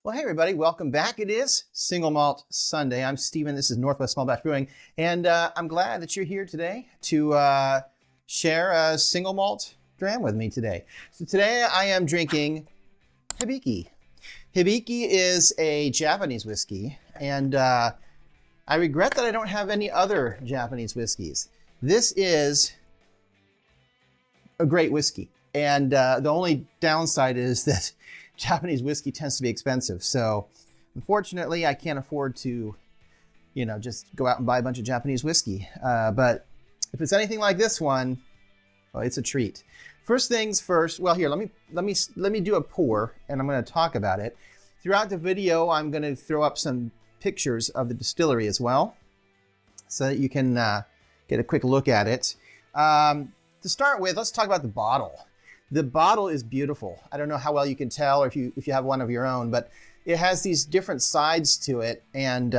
Well, hey everybody, welcome back. It is Single Malt Sunday. I'm Steven, this is Northwest Small Batch Brewing, and I'm glad that you're here today to share a single malt dram with me today. So today I am drinking Hibiki. Hibiki is a Japanese whiskey, and I regret that I don't have any other Japanese whiskeys. This is a great whiskey, and the only downside is that Japanese whiskey tends to be expensive. So unfortunately, I can't afford to, just go out and buy a bunch of Japanese whiskey. But if it's anything like this one, well, it's a treat. First things first. Well, here, let me do a pour, and I'm going to talk about it. Throughout the video, I'm going to throw up some pictures of the distillery as well, so that you can get a quick look at it. To start with, let's talk about the bottle. The bottle is beautiful. I don't know how well you can tell, or if you have one of your own, but it has these different sides to it, and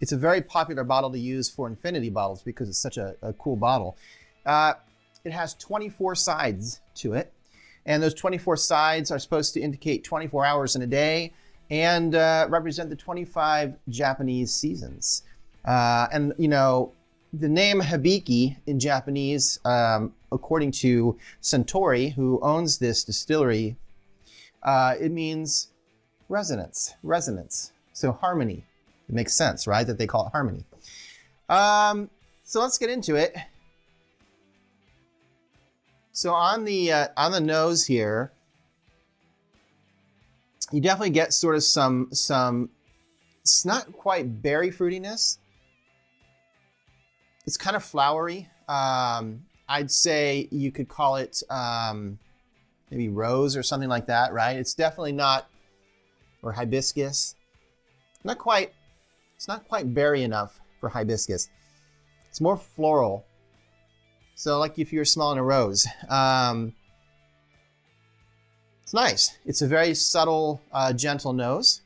it's a very popular bottle to use for infinity bottles because it's such a cool bottle. It has 24 sides to it, and those 24 sides are supposed to indicate 24 hours in a day and represent the 25 Japanese seasons. And the name Hibiki in Japanese, according to Suntory, who owns this distillery, it means resonance. So harmony. It makes sense, right? That they call it harmony. So let's get into it. So on the nose here, you definitely get sort of some it's not quite berry fruitiness. It's kind of flowery. I'd say you could call it maybe rose or something like that, right? It's definitely not, or hibiscus. It's not quite berry enough for hibiscus. It's more floral. So like if you're smelling a rose. It's nice. It's a very subtle, gentle nose.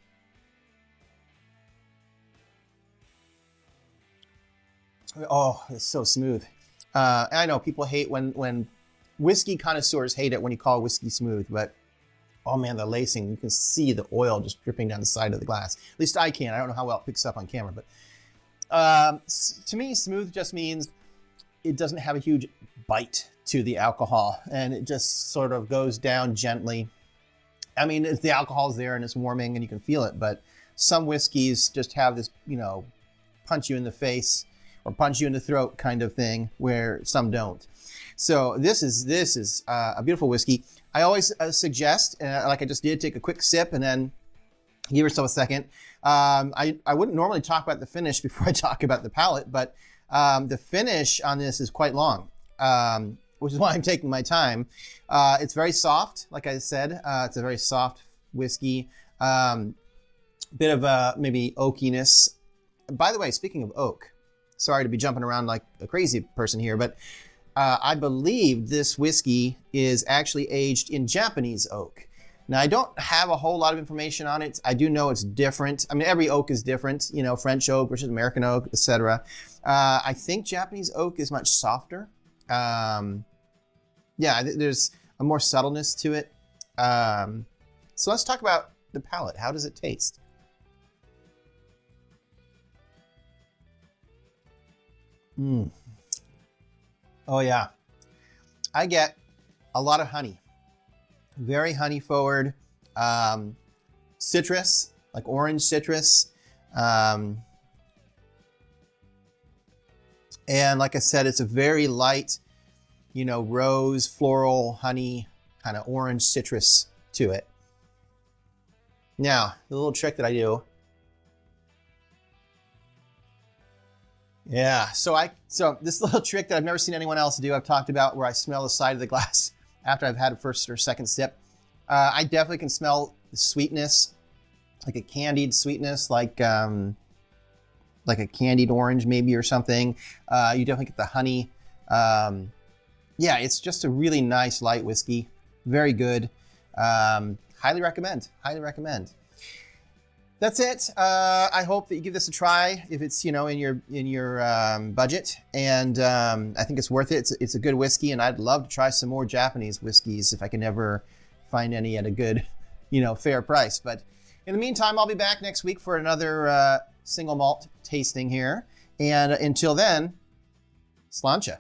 Oh, it's so smooth. I know people hate when whiskey connoisseurs hate it when you call whiskey smooth, but oh man, the lacing, you can see the oil just dripping down the side of the glass. At least I can. I don't know how well it picks up on camera, but to me, smooth just means it doesn't have a huge bite to the alcohol, and it just sort of goes down gently. I mean, if the alcohol's there and it's warming and you can feel it, but some whiskeys just have this, punch you in the face or punch you in the throat kind of thing, where some don't. So this is a beautiful whiskey. I always suggest, like I just did, take a quick sip and then give yourself a second. I wouldn't normally talk about the finish before I talk about the palate, but the finish on this is quite long, which is why I'm taking my time. It's very soft, like I said. It's a very soft whiskey. Bit of maybe oakiness. By the way, speaking of oak, sorry to be jumping around like a crazy person here, but I believe this whiskey is actually aged in Japanese oak. Now, I don't have a whole lot of information on it. I do know it's different. I mean, every oak is different, French oak versus American oak, etc. I think Japanese oak is much softer. There's a more subtleness to it. So let's talk about the palate. How does it taste? Oh yeah, I get a lot of honey, very honey forward, citrus, like orange citrus. And like I said, it's a very light, rose, floral, honey, kind of orange citrus to it. Now, the little trick that I do. Yeah, so this little trick that I've never seen anyone else do, I've talked about, where I smell the side of the glass after I've had a first or second sip. I definitely can smell the sweetness, like a candied sweetness, like a candied orange maybe or something. You definitely get the honey. It's just a really nice light whiskey. Very good. Highly recommend. That's it. I hope that you give this a try if it's in your budget, and I think it's worth it. It's a good whiskey, and I'd love to try some more Japanese whiskeys if I can ever find any at a good, fair price. But In the meantime, I'll be back next week for another single malt tasting here. And until then, sláinte.